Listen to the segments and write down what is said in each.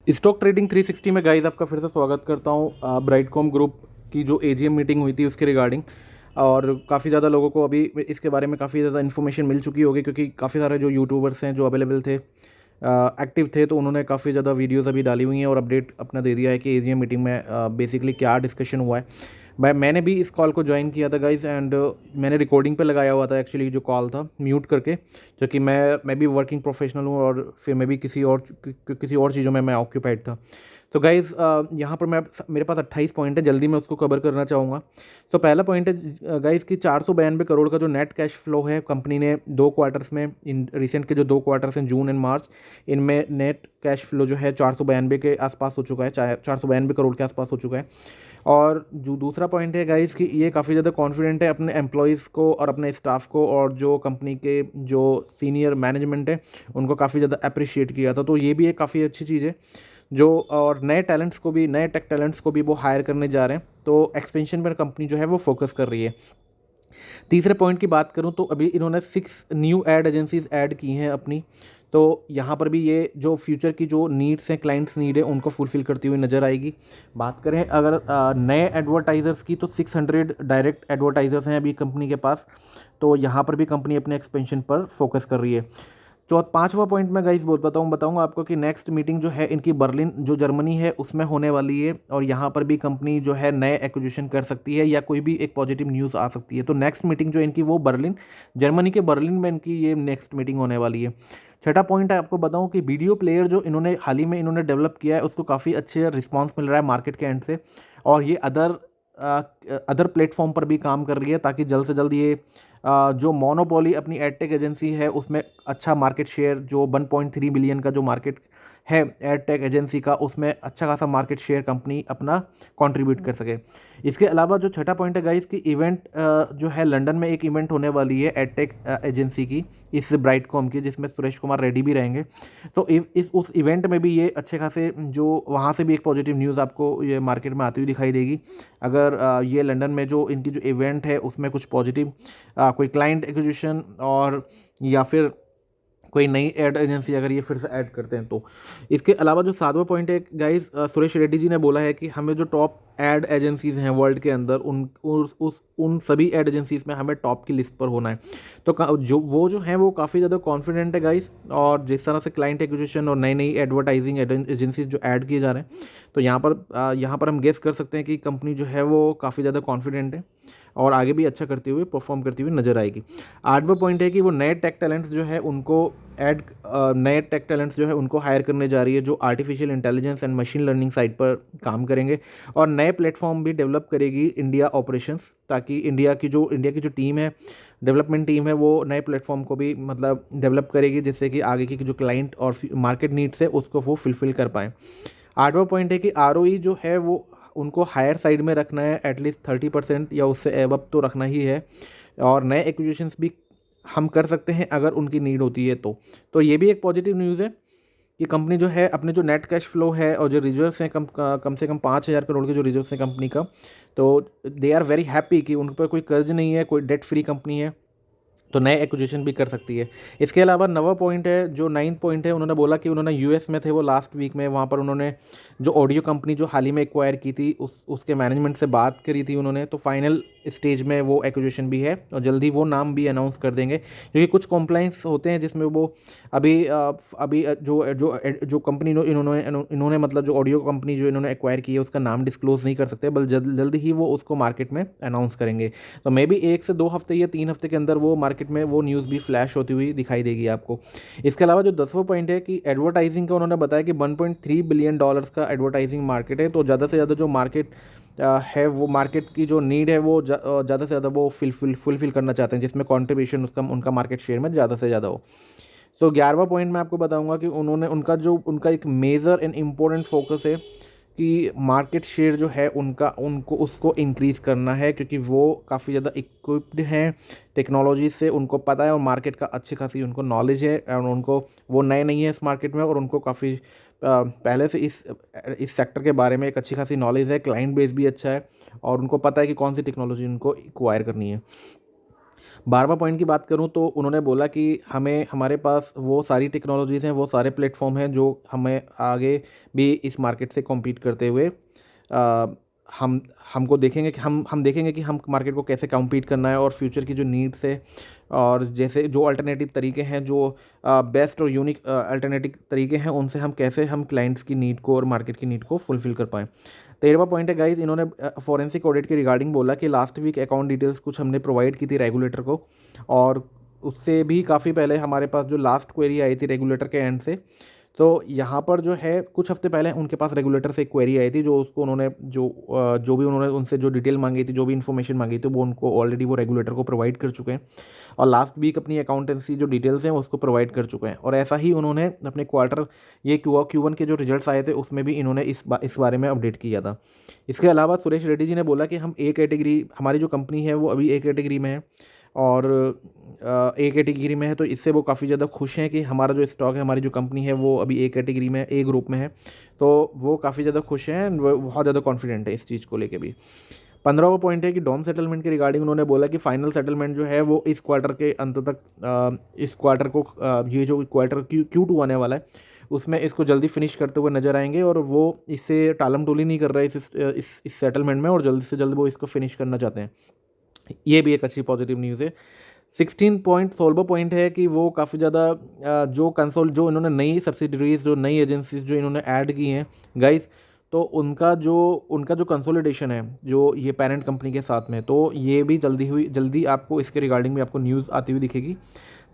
Stock trading 360 में guys आपका फिर से स्वागत करता हूँ। ब्राइटकॉम ग्रुप की जो एजीएम मीटिंग हुई थी उसके रिगार्डिंग, और काफ़ी ज़्यादा लोगों को अभी इसके बारे में काफ़ी ज़्यादा इन्फॉर्मेशन मिल चुकी होगी, क्योंकि काफ़ी सारे जो यूट्यूबर्स हैं जो अवेलेबल थे, एक्टिव थे, तो उन्होंने काफ़ी ज़्यादा वीडियोस अभी डाली हुई हैं और अपडेट अपना दे दिया है कि एजीएम मीटिंग में बेसिकली क्या डिस्कशन हुआ है। मैंने भी इस कॉल को ज्वाइन किया था गाइस, एंड मैंने रिकॉर्डिंग पे लगाया हुआ था एक्चुअली जो कॉल था, म्यूट करके, क्योंकि मैं भी वर्किंग प्रोफेशनल हूँ और फिर मैं भी किसी और चीज़ों में मैं ऑक्यूपाइड था। तो गाइज़ यहाँ पर मेरे पास 28 पॉइंट है, जल्दी मैं उसको कवर करना चाहूँगा। तो पहला पॉइंट है गाइज़ कि 492 करोड़ का जो नेट कैश फ्लो है कंपनी ने 2 क्वार्टर्स में, इन रिसेंट के जो 2 क्वार्टर्स हैं जून एंड मार्च, इनमें नेट कैश फ्लो जो है 492 के आसपास हो चुका है, 492 करोड़ के आसपास हो चुका है। और जो दूसरा पॉइंट है गाइज़ कि ये काफ़ी ज़्यादा कॉन्फिडेंट है अपने एम्प्लॉयज़ को और अपने स्टाफ को, और जो कंपनी के जो सीनियर मैनेजमेंट है उनको काफ़ी ज़्यादा अप्रिशिएट किया था। तो ये भी एक काफ़ी अच्छी चीज़ है जो, और नए टैलेंट्स को भी, नए टेक टैलेंट्स को भी वो हायर करने जा रहे हैं, तो एक्सपेंशन पर कंपनी जो है वो फोकस कर रही है। तीसरे पॉइंट की बात करूं तो अभी इन्होंने 6 न्यू एड एजेंसीज ऐड की हैं अपनी, तो यहाँ पर भी ये जो फ्यूचर की जो नीड्स हैं, क्लाइंट्स नीड है, उनको फुलफिल करती हुई नज़र आएगी। बात करें अगर नए एडवर्टाइज़र्स की, तो 600 डायरेक्ट एडवर्टाइज़र्स हैं अभी कंपनी के पास, तो यहाँ पर भी कंपनी अपने एक्सपेंशन पर फोकस कर रही है। पांचवा पॉइंट मैं गाइस बताऊंगा आपको कि नेक्स्ट मीटिंग जो है इनकी बर्लिन जो जर्मनी है उसमें होने वाली है, और यहाँ पर भी कंपनी जो है नए एक्विजिशन कर सकती है या कोई भी एक पॉजिटिव न्यूज़ आ सकती है। तो नेक्स्ट मीटिंग जो इनकी वो बर्लिन, जर्मनी के बर्लिन में इनकी ये नेक्स्ट मीटिंग होने वाली है। छठा पॉइंट है, आपको बताऊं कि वीडियो प्लेयर जो इन्होंने हाल ही में इन्होंने डेवलप किया है उसको काफ़ी अच्छे रिस्पॉन्स मिल रहा है मार्केट के एंड से, और ये अदर प्लेटफॉर्म पर भी काम कर रही है, ताकि जल्द से जल्द ये जो मोनोपोली अपनी एडटेक एजेंसी है उसमें अच्छा मार्केट शेयर, जो 1.3 बिलियन का जो मार्केट है एडटेक एजेंसी का, उसमें अच्छा खासा मार्केट शेयर कंपनी अपना कंट्रीब्यूट कर सके। इसके अलावा जो छठा पॉइंट है गाइस कि इवेंट जो है लंदन में एक इवेंट होने वाली है एडटेक एजेंसी की, इस ब्राइटकॉम की, जिसमें सुरेश कुमार रेड्डी भी रहेंगे। तो इस उस इवेंट में भी ये अच्छे खासे, जो वहाँ से भी एक पॉजिटिव न्यूज़ आपको ये मार्केट में आती हुई दिखाई देगी, अगर ये लंदन में जो इनकी जो इवेंट है उसमें कुछ पॉजिटिव कोई क्लाइंट एक्विजिशन और या फिर कोई नई एड एजेंसी अगर ये फिर से ऐड करते हैं तो। इसके अलावा जो सातवां पॉइंट है गाइस, सुरेश रेड्डी जी ने बोला है कि हमें जो टॉप एड एजेंसीज हैं वर्ल्ड के अंदर, उन सभी एड एजेंसीज में हमें टॉप की लिस्ट पर होना है। तो जो हैं वो काफ़ी ज़्यादा कॉन्फिडेंट है गाइस, और जिस तरह से क्लाइंट एक्विजिशन और नई नई एडवर्टाइजिंग एजेंसीज जो ऐड किए जा रहे हैं, तो यहाँ पर हम गेस कर सकते हैं कि कंपनी जो है वो काफ़ी ज़्यादा कॉन्फिडेंट है और आगे भी अच्छा करते हुए, परफॉर्म करती हुई नजर आएगी। आठवां पॉइंट है कि वो नए टेक टैलेंट्स जो है उनको हायर करने जा रही है, जो artificial intelligence and machine learning side पर काम करेंगे, और नए प्लेटफॉर्म भी डेवलप करेगी इंडिया ऑपरेशंस, ताकि इंडिया की जो टीम है, डेवलपमेंट टीम है, वो नए प्लेटफॉर्म को भी मतलब डेवलप करेगी, जिससे कि आगे की जो क्लाइंट और मार्केट नीड्स है उसको वो फुलफिल कर पाएँ। आठवां पॉइंट है कि आरओई जो है वो उनको हायर साइड में रखना है, एटलीस्ट 30% या उससे एबव तो रखना ही है, और नए एक्विजिशंस भी हम कर सकते हैं अगर उनकी नीड होती है तो ये भी एक पॉजिटिव न्यूज़ है कि कंपनी जो है अपने जो नेट कैश फ्लो है और जो रिजर्व्स हैं, कम से कम 5,000 करोड़ के जो रिजर्व्स हैं कंपनी का, तो दे आर वेरी हैप्पी कि उन पर कोई कर्ज नहीं है, कोई डेट फ्री कंपनी है, तो नए एक्विजिशन भी कर सकती है। इसके अलावा नवा पॉइंट है, जो 9th पॉइंट है, उन्होंने बोला कि उन्होंने यूएस में थे वो लास्ट वीक में, वहाँ पर उन्होंने जो ऑडियो कंपनी जो हाल ही में एक्वायर की थी उसके मैनेजमेंट से बात करी थी उन्होंने, तो फाइनल स्टेज में वो एक्विजिशन भी है और जल्दी वो नाम भी अनाउंस कर देंगे, क्योंकि कुछ कॉम्प्लाइंस होते हैं जिसमें वो अभी जो जो जो कंपनी इन्होंने मतलब जो ऑडियो कंपनी जो इन्होंने एक्वायर की है उसका नाम डिस्क्लोज नहीं कर सकते, बल जल्दी ही वो उसको मार्केट में अनाउंस करेंगे। तो मे बी 1 से 2 हफ्ते या 3 हफ्ते के अंदर वो मार्केट में वो न्यूज़ भी फ्लैश होती हुई दिखाई देगी आपको। इसके अलावा जो 10वां पॉइंट है कि एडवर्टाइजिंग का, उन्होंने बताया कि 1.3 बिलियन डॉलर्स का एडवर्टाइजिंग मार्केट है, तो ज़्यादा से ज़्यादा जो मार्केट है, वो मार्केट की जो नीड है वो ज़्यादा से ज़्यादा वो फुलफिल करना चाहते हैं, जिसमें कॉन्ट्रीब्यूशन उसका उनका मार्केट शेयर में ज़्यादा से ज़्यादा हो। तो 11वां पॉइंट मैं आपको बताऊंगा कि उनका एक मेजर एंड इम्पोर्टेंट फोकस है कि मार्केट शेयर जो है उनको उसको इंक्रीज़ करना है, क्योंकि वो काफ़ी ज़्यादा इक्विप्ड हैं टेक्नोलॉजी से, उनको पता है और मार्केट का अच्छी खासी उनको नॉलेज है, और उनको वो नए नहीं है इस मार्केट में, और उनको काफ़ी पहले से इस सेक्टर के बारे में एक अच्छी खासी नॉलेज है, क्लाइंट बेस भी अच्छा है, और उनको पता है कि कौन सी टेक्नोलॉजी उनको एक्वायर करनी है। 12वां पॉइंट की बात करूं तो उन्होंने बोला कि हमारे पास वो सारी टेक्नोलॉजीज़ हैं, वो सारे प्लेटफॉर्म हैं जो हमें आगे भी इस मार्केट से कॉम्पीट करते हुए अ, हम हमको देखेंगे कि हम देखेंगे कि हम मार्केट को कैसे कॉम्पीट करना है और फ्यूचर की जो नीड्स है और जैसे जो अल्टरनेटिव तरीके हैं, जो बेस्ट और यूनिक अल्टरनेटिव तरीके हैं, उनसे हम कैसे हम क्लाइंट्स की नीड को और मार्केट की नीड को फुलफ़िल कर पाएँ। 13वां पॉइंट है गाइस, इन्होंने फॉरेंसिक ऑडिट के रिगार्डिंग बोला कि लास्ट वीक अकाउंट डिटेल्स कुछ हमने प्रोवाइड की थी रेगुलेटर को, और उससे भी काफ़ी पहले हमारे पास जो लास्ट क्वेरी आई थी रेगुलेटर के एंड से, तो यहाँ पर जो है कुछ हफ्ते पहले उनके पास रेगुलेटर से एक क्वेरी आई थी, जो उसको उन्होंने जो भी उन्होंने उनसे जो डिटेल मांगी थी, जो भी इन्फॉर्मेशन मांगी थी, वो उनको ऑलरेडी वो रेगुलेटर को प्रोवाइड कर चुके हैं और लास्ट वीक अपनी अकाउंटेंसी जो डिटेल्स हैं उसको प्रोवाइड कर चुके हैं। और ऐसा ही उन्होंने अपने क्वार्टर ये Q1 के जो रिजल्ट्स आए थे उसमें भी इन्होंने इस बारे में अपडेट किया था। इसके अलावा सुरेश रेड्डी जी ने बोला कि हम ए कैटेगरी, हमारी जो कंपनी है वो अभी ए कैटेगरी में है और ए कैटेगरी में है, तो इससे वो काफ़ी ज़्यादा खुश हैं कि हमारा जो स्टॉक है, हमारी जो कंपनी है वो अभी ए कैटेगरी में, ए ग्रुप में है, तो वो काफ़ी ज़्यादा खुश हैं, वो बहुत ज़्यादा कॉन्फिडेंट है इस चीज़ को लेके भी। 15वां पॉइंट है कि डॉम सेटलमेंट के रिगार्डिंग उन्होंने बोला कि फाइनल सेटलमेंट जो है वो इस क्वार्टर के अंत तक, इस क्वार्टर को, ये जो क्वार्टर Q2 आने वाला है उसमें इसको जल्दी फिनिश करते हुए नजर आएंगे, और वो इससे टालम टोली नहीं कर रहा है इस सेटलमेंट में, और जल्दी से जल्द वो इसको फिनिश करना चाहते हैं। ये भी एक अच्छी पॉजिटिव न्यूज़ है। 16वां पॉइंट है कि वो काफ़ी ज़्यादा जो इन्होंने नई सब्सिडरीज, जो नई एजेंसीज जो इन्होंने ऐड की हैं गाइस, तो उनका जो कंसोलिडेशन है जो ये पेरेंट कंपनी के साथ में, तो ये भी जल्दी आपको इसके रिगार्डिंग भी आपको न्यूज़ आती हुई दिखेगी।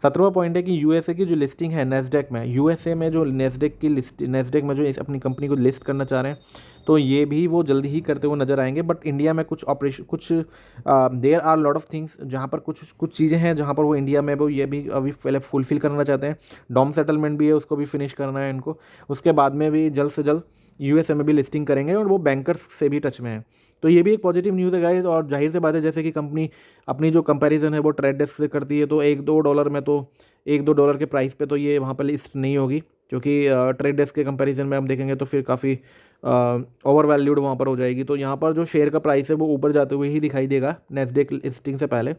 17वां पॉइंट है कि यूएसए की जो लिस्टिंग है नैस्डैक में, यूएसए में जो नैस्डैक में जो इस अपनी कंपनी को लिस्ट करना चाह रहे हैं, तो ये भी वो जल्दी ही करते हुए नज़र आएंगे। बट इंडिया में कुछ there are lot of things, जहाँ पर कुछ चीज़ें हैं जहाँ पर वो इंडिया में वो ये भी अभी पहले फुलफ़िल करना चाहते हैं। डॉम सेटलमेंट भी है, उसको भी फिनिश करना है इनको, उसके बाद में भी जल्द से जल्द यूएसए में भी लिस्टिंग करेंगे, और वो बैंकर्स से भी टच में है। तो ये भी एक पॉजिटिव न्यूज़ है गाइस। और जाहिर सी बात है, जैसे कि कंपनी अपनी जो कंपैरिजन है वो ट्रेड डेस्क से करती है, तो $1-2 के प्राइस पे तो ये वहाँ पर लिस्ट नहीं होगी, क्योंकि ट्रेड डेस्क के कंपैरिजन में हम देखेंगे तो फिर काफ़ी ओवर वैल्यूड वहाँ पर हो जाएगी। तो यहाँ पर जो शेयर का प्राइस है वो ऊपर जाते हुए ही दिखाई देगा नैस्डैक लिस्टिंग से पहले,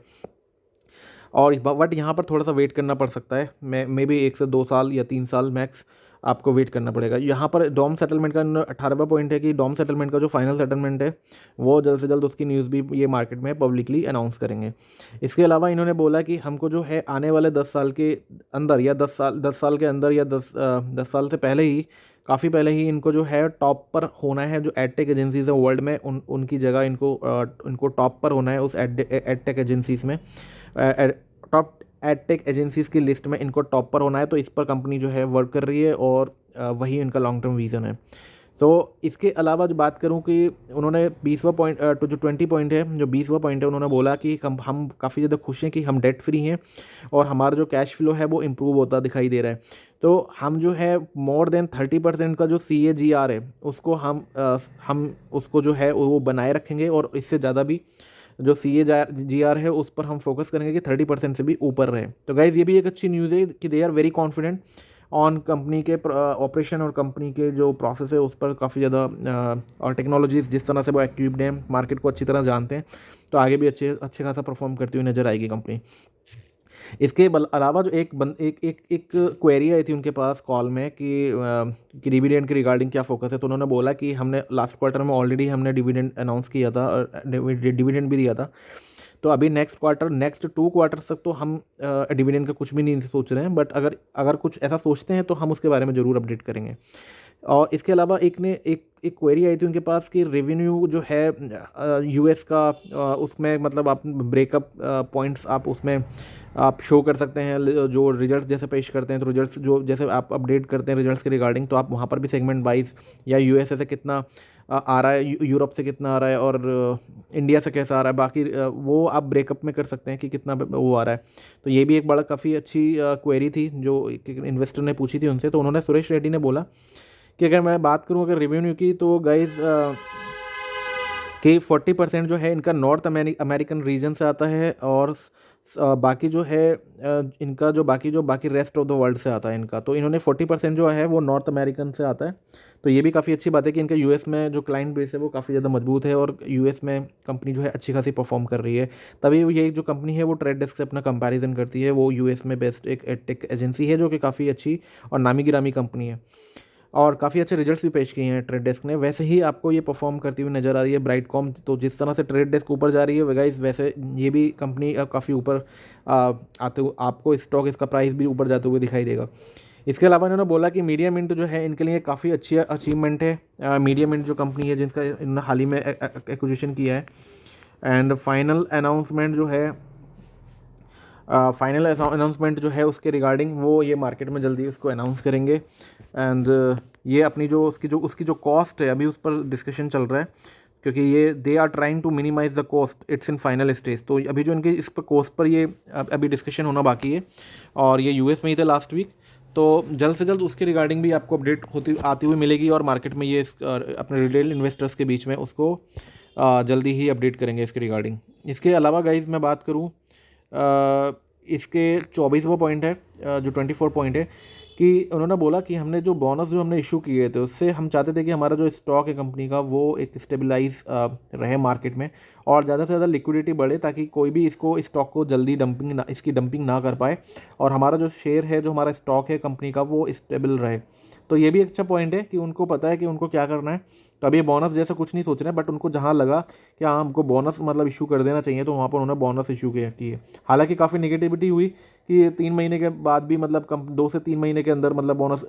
और बट यहाँ पर थोड़ा सा वेट करना पड़ सकता है, मे बी 1 से 2 साल या 3 साल मैक्स आपको वेट करना पड़ेगा। यहाँ पर डॉम सेटलमेंट का 18वां पॉइंट है कि डॉम सेटलमेंट का जो फाइनल सेटलमेंट है वो जल्द से जल्द उसकी न्यूज़ भी ये मार्केट में पब्लिकली अनाउंस करेंगे। इसके अलावा इन्होंने बोला कि हमको जो है आने वाले 10 साल के अंदर, या 10 साल के अंदर, या 10 साल से पहले ही, काफ़ी पहले ही इनको जो है टॉप पर होना है। जो एडटेक एजेंसीज हैं वर्ल्ड में, उनकी जगह इनको टॉप पर होना है उस एडटेक एजेंसीज में, टॉप एडटेक एजेंसीज की लिस्ट में इनको टॉप पर होना है। तो इस पर कंपनी जो है वर्क कर रही है, और वही इनका लॉन्ग टर्म विज़न है। तो इसके अलावा जो बात करूं कि उन्होंने 20वां पॉइंट, तो जो 20 पॉइंट है, जो 20वां पॉइंट है, उन्होंने बोला कि हम काफ़ी ज़्यादा खुश हैं कि हम डेट फ्री हैं और हमारा जो कैश फ्लो है वो इम्प्रूव होता दिखाई दे रहा है। तो हम जो है मोर देन 30% का जो CAGR है उसको हम उसको जो है वो बनाए रखेंगे, और इससे ज़्यादा भी जो CAGR है उस पर हम फोकस करेंगे कि 30% से भी ऊपर रहे। तो गाइज़ ये भी एक अच्छी न्यूज़ है कि they are very confident on company के ऑपरेशन और कंपनी के जो प्रोसेस है उस पर काफ़ी ज़्यादा, और टेक्नोलॉजीज जिस तरह से वो एक्टिव्ड हैं, मार्केट को अच्छी तरह जानते हैं, तो आगे भी अच्छे खासा परफॉर्म करती हुई नज़र आएगी कंपनी। इसके अलावा जो एक क्वेरी आई थी उनके पास कॉल में कि डिविडेंड के रिगार्डिंग क्या फोकस है, तो उन्होंने बोला कि हमने लास्ट क्वार्टर में ऑलरेडी हमने डिविडेंड अनाउंस किया था और डिविडेंड भी दिया था। तो अभी नेक्स्ट 2 क्वार्टर्स तक तो हम डिविडेंड का कुछ भी नहीं सोच रहे हैं, बट अगर कुछ ऐसा सोचते हैं तो हम उसके बारे में ज़रूर अपडेट करेंगे। और इसके अलावा एक क्वेरी आई थी उनके पास कि रेवेन्यू जो है US का, उसमें मतलब आप ब्रेकअप पॉइंट्स आप उसमें आप शो कर सकते हैं, जो रिजल्ट जैसे पेश करते हैं, तो रिजल्ट्स जो जैसे आप अपडेट करते हैं रिजल्ट्स के रिगार्डिंग, तो आप वहाँ पर भी सेगमेंट वाइज, या USA से कितना आ रहा है, यूरोप से कितना आ रहा है, और इंडिया से कैसा आ रहा है, बाकी वो आप ब्रेकअप में कर सकते हैं कि कितना वो आ रहा है। तो ये भी एक बड़ा काफ़ी अच्छी क्वेरी थी जो एक इन्वेस्टर ने पूछी थी उनसे। तो उन्होंने, सुरेश रेड्डी ने बोला कि अगर मैं बात करूं अगर रेवेन्यू की, तो गाइज़ कि 40% जो है इनका नॉर्थ अमेरिकन रीजन से आता है, और बाकी जो है इनका जो बाकी रेस्ट ऑफ द वर्ल्ड से आता है इनका। तो इन्होंने 40% जो है वो नॉर्थ अमेरिकन से आता है। तो ये भी काफ़ी अच्छी बात है कि इनका यूएस में जो क्लाइंट बेस है वो काफ़ी ज़्यादा मजबूत है, और यूएस में कंपनी जो है अच्छी खासी परफॉर्म कर रही है। तभी ये जो कंपनी है वो ट्रेड डेस्क से अपना कंपैरिजन करती है। वो यूएस में बेस्ट एक एडटेक एजेंसी है जो कि काफ़ी अच्छी और नामी गिरामी कंपनी है, और काफ़ी अच्छे रिजल्ट्स भी पेश किए हैं ट्रेड डेस्क ने। वैसे ही आपको ये परफॉर्म करती हुई नज़र आ रही है ब्राइटकॉम। तो जिस तरह से ट्रेड डेस्क ऊपर जा रही है गाइस, वैसे ये भी कंपनी काफ़ी ऊपर आते हुए आपको स्टॉक इसका प्राइस भी ऊपर जाते हुए दिखाई देगा। इसके अलावा इन्होंने बोला कि मीडिया मिंट जो है इनके लिए काफ़ी अच्छी अचीवमेंट है। मीडिया मिंट जो कंपनी है जिनका इन्होंने हाल ही में एक्विजिशन किया है, एंड फाइनल अनाउंसमेंट जो है उसके रिगार्डिंग वो ये मार्केट में जल्दी उसको अनाउंस करेंगे। एंड ये अपनी जो उसकी जो कॉस्ट है अभी उस पर डिस्कशन चल रहा है, क्योंकि ये they are trying to minimise the cost, it's in final stage. तो अभी जो इनके इस पर कॉस्ट पर ये अभी डिस्कशन होना बाकी है, और ये यूएस में ही थे लास्ट वीक। तो जल्द से जल्द उसके रिगार्डिंग भी आपको अपडेट आती हुई मिलेगी, और मार्केट में ये अपने रिटेल इन्वेस्टर्स के बीच में उसको जल्दी ही अपडेट करेंगे इसके रिगार्डिंग। इसके अलावा गाइज मैं बात करूँ, इसके 24वां पॉइंट है, जो 24 पॉइंट है, कि उन्होंने बोला कि हमने जो बोनस जो हमने इशू किए थे उससे हम चाहते थे कि हमारा जो स्टॉक है कंपनी का वो एक स्टेबलाइज रहे मार्केट में, और ज़्यादा से ज़्यादा लिक्विडिटी बढ़े, ताकि कोई भी इसको स्टॉक को जल्दी इसकी डंपिंग ना कर पाए, और हमारा जो शेयर है, जो हमारा स्टॉक है कंपनी का, वो स्टेबल रहे। तो ये भी अच्छा पॉइंट है कि उनको पता है कि उनको क्या करना है। तो अभी बोनस जैसा कुछ नहीं सोच रहे हैं, बट उनको जहाँ लगा कि हाँ हमको बोनस मतलब इशू कर देना चाहिए, तो वहाँ पर उन्होंने बोनस इशू की है। हालांकि काफ़ी नेगेटिविटी हुई कि 3 महीने के बाद भी मतलब 2 से 3 महीने के अंदर मतलब बोनस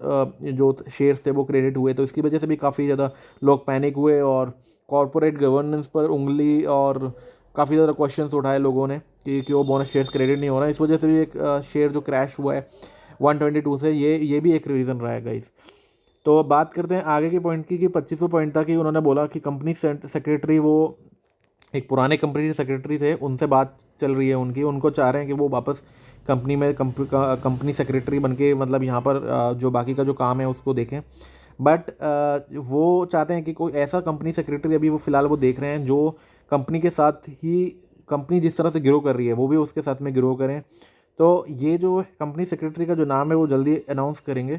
जो शेयर्स थे वो क्रेडिट हुए, तो इसकी वजह से भी काफ़ी ज़्यादा लोग पैनिक हुए, और कॉरपोरेट गवर्नेंस पर उंगली और काफ़ी ज़्यादा क्वेश्चंस उठाए लोगों ने कि क्यों बोनस शेयर्स क्रेडिट नहीं हो रहा है। इस वजह से भी एक शेयर जो क्रैश हुआ है 122 से, ये भी एक रीज़न रहा है गाइस। तो बात करते हैं आगे के पॉइंट की, कि 25वां पॉइंट था कि उन्होंने बोला कि कंपनी सेक्रेटरी, वो एक पुराने कंपनी के सेक्रेटरी थे, उनसे बात चल रही है उनकी, उनको चाह रहे हैं कि वो वापस कंपनी में कंपनी सेक्रेटरी बन के मतलब यहाँ पर जो बाकी का जो काम है उसको देखें। बट वो चाहते हैं कि कोई ऐसा कंपनी सेक्रेटरी, अभी वो फ़िलहाल वो देख रहे हैं जो कंपनी के साथ ही, कंपनी जिस तरह से ग्रो कर रही है वो भी उसके साथ में ग्रो करें। तो ये जो कंपनी सेक्रेटरी का जो नाम है वो जल्दी अनाउंस करेंगे।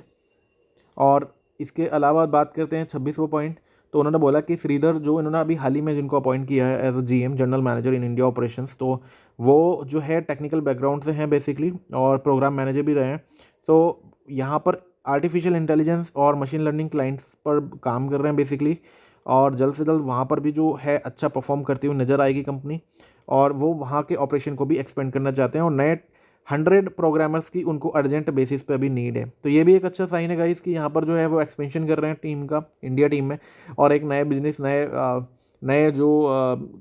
और इसके अलावा बात करते हैं 26वां पॉइंट। तो उन्होंने बोला कि श्रीधर, जो इन्होंने अभी हाल ही में जिनको अपॉइंट किया है as a GM, general manager in India operations, तो वो जो है टेक्निकल बैकग्राउंड से हैं बेसिकली, और प्रोग्राम मैनेजर भी रहे हैं। तो यहाँ पर आर्टिफिशियल इंटेलिजेंस और मशीन लर्निंग क्लाइंट्स पर काम कर रहे हैं बेसिकली, और जल्द से जल्द वहाँ पर भी जो है अच्छा परफॉर्म करती हुई नज़र आएगी कंपनी, और वो वहाँ के ऑपरेशन को भी एक्सपेंड करना चाहते हैं, और नए 100 प्रोग्रामर्स की उनको अर्जेंट बेसिस पे अभी नीड है। तो ये भी एक अच्छा साइन है गाइस कि यहाँ पर जो है वो एक्सपेंशन कर रहे हैं टीम का, इंडिया टीम में, और एक नए बिजनेस, नए जो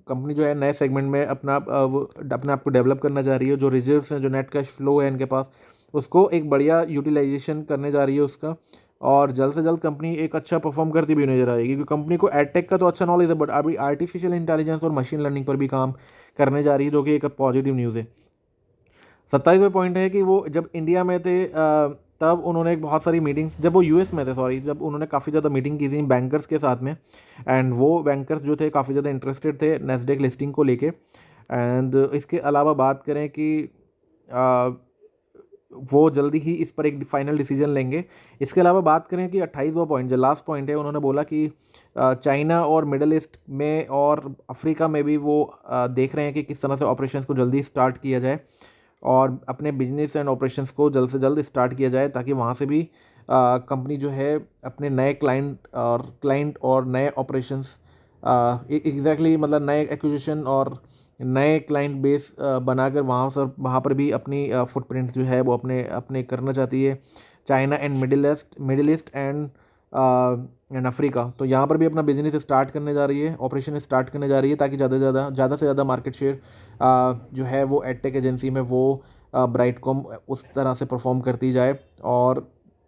कंपनी जो है नए सेगमेंट में अपने आप को डेवलप करना चाह रही है। जो रिजर्व्स हैं, जो नेट कैश फ्लो है इनके पास, उसको एक बढ़िया यूटिलाइजेशन करने जा रही है उसका, और जल्द से जल्द कंपनी एक अच्छा परफॉर्म करती भी नजर आएगी, क्योंकि कंपनी को एडटेक का तो अच्छा नॉलेज है, बट अभी आर्टिफिशियल इंटेलिजेंस और मशीन लर्निंग पर भी काम करने जा रही है, जो कि एक पॉजिटिव न्यूज़ है। 27वें पॉइंट है कि वो जब इंडिया में थे तब उन्होंने बहुत सारी मीटिंग्स, जब वो यूएस में थे सॉरी, जब उन्होंने काफ़ी ज़्यादा मीटिंग की थी बैंकर्स के साथ में, एंड वो बैंकर्स जो थे काफ़ी ज़्यादा इंटरेस्टेड थे नैस्डैक लिस्टिंग को लेके। एंड इसके अलावा बात करें कि वो जल्दी ही इस पर एक फाइनल डिसीजन लेंगे। इसके अलावा बात करें कि 28वां पॉइंट जो लास्ट पॉइंट है, उन्होंने बोला कि चाइना और मिडल ईस्ट में और अफ्रीका में भी वो देख रहे हैं कि किस तरह से ऑपरेशंस को जल्दी स्टार्ट किया जाए, और अपने बिजनेस एंड ऑपरेशंस को जल्द से जल्द स्टार्ट किया जाए, ताकि वहाँ से भी कंपनी जो है अपने नए क्लाइंट और नए ऑपरेशंस एग्जैक्टली मतलब नए एक्विजिशन और नए क्लाइंट बेस बनाकर वहाँ पर भी अपनी फुटप्रिंट जो है वो अपने अपने करना चाहती है, China and middle east and Africa. तो यहाँ पर भी अपना बिजनेस स्टार्ट करने जा रही है, ऑपरेशन स्टार्ट करने जा रही है, ताकि ज़्यादा से ज़्यादा मार्केट शेयर जो है वो एडटेक एजेंसी में वो ब्राइटकॉम उस तरह से परफॉर्म करती जाए, और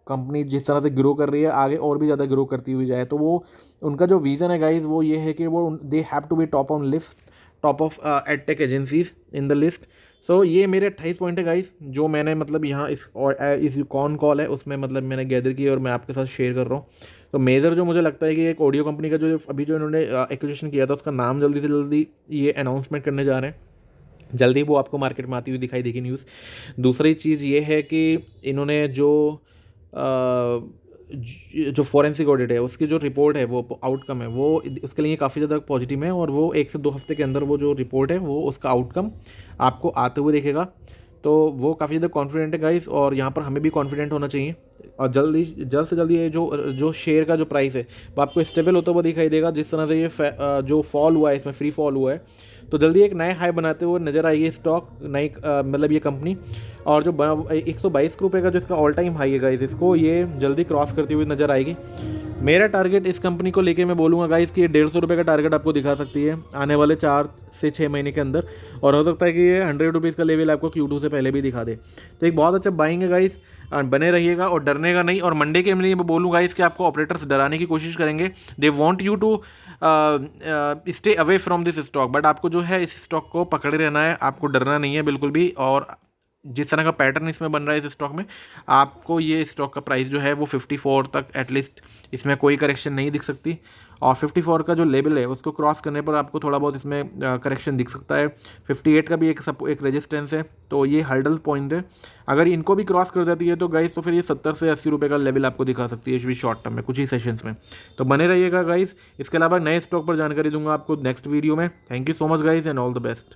कंपनी जिस तरह से ग्रो कर रही है आगे और भी ज़्यादा ग्रो करती हुई जाए। तो वो उनका जो विज़न है गाइज वो ये है कि वो they have to be top of adtech agencies in the list. So ये मेरे 28 पॉइंट है गाइस, जो मैंने मतलब यहाँ इस कॉन कॉल है उसमें मतलब मैंने गैदर की और मैं आपके साथ शेयर कर रहा हूँ। तो मेजर जो मुझे लगता है कि एक ऑडियो कंपनी का जो अभी जो इन्होंने एक्विजिशन किया था उसका नाम जल्दी से जल्दी ये अनाउंसमेंट करने जा रहे हैं, जल्दी वो आपको मार्केट में आती हुई दिखाई देगी न्यूज़। दूसरी चीज़ ये है कि इन्होंने जो फॉरेंसिक ऑडिट है उसकी जो रिपोर्ट है वो आउटकम है वो उसके लिए काफ़ी ज़्यादा पॉजिटिव है, और वो 1 से 2 हफ्ते के अंदर वो जो रिपोर्ट है वो उसका आउटकम आपको आते हुए देखेगा। तो वो काफ़ी ज़्यादा कॉन्फिडेंट है गाइस, और यहाँ पर हमें भी कॉन्फिडेंट होना चाहिए। और जल्द से जल्दी ये जो शेयर का जो प्राइस है वो आपको स्टेबल होता हुआ दिखाई देगा। जिस तरह से ये जो फॉल हुआ है इसमें फ्री फॉल हुआ है, तो जल्दी एक नए हाई बनाते हुए नज़र आएगी स्टॉक नई मतलब ये कंपनी। और जो 122 रुपये का जो इसका ऑल टाइम हाई है गाइस, इसको ये जल्दी क्रॉस करती हुई नज़र आएगी। मेरा टारगेट इस कंपनी को लेके मैं बोलूँगा गाइस कि ये 150 रुपये का टारगेट आपको दिखा सकती है आने वाले 4 से 6 महीने के अंदर, और हो सकता है कि ये 100 रुपीज़ का लेवल आपको Q2 से पहले भी दिखा दे। तो एक बहुत अच्छा बाइंग है गाइस, बने रहिएगा और डरने का नहीं। और मंडे के लिए मैं बोलूँ गाइस कि आपको ऑपरेटर्स डराने की कोशिश करेंगे, they want you to stay away from this stock, but आपको जो है इस स्टॉक को पकड़े रहना है, आपको डरना नहीं है बिल्कुल भी। और जिस तरह का पैटर्न इसमें बन रहा है इस स्टॉक में, आपको ये स्टॉक का प्राइस जो है वो 54 तक एटलीस्ट इसमें कोई करेक्शन नहीं दिख सकती, और 54 का जो लेवल है उसको क्रॉस करने पर आपको थोड़ा बहुत इसमें करेक्शन दिख सकता है। 58 का भी एक रेजिस्टेंस है, तो ये हर्डल पॉइंट है। अगर इनको भी क्रॉस कर जाती है तो गाइस तो फिर ये 70 से 80 रुपये का लेवल आपको दिखा सकती है शॉर्ट टर्म में कुछ ही सेशंस में। तो बने रहिएगा गाइस। इसके अलावा नए स्टॉक पर जानकारी दूंगा आपको नेक्स्ट वीडियो में। Thank you so much guys and all the best.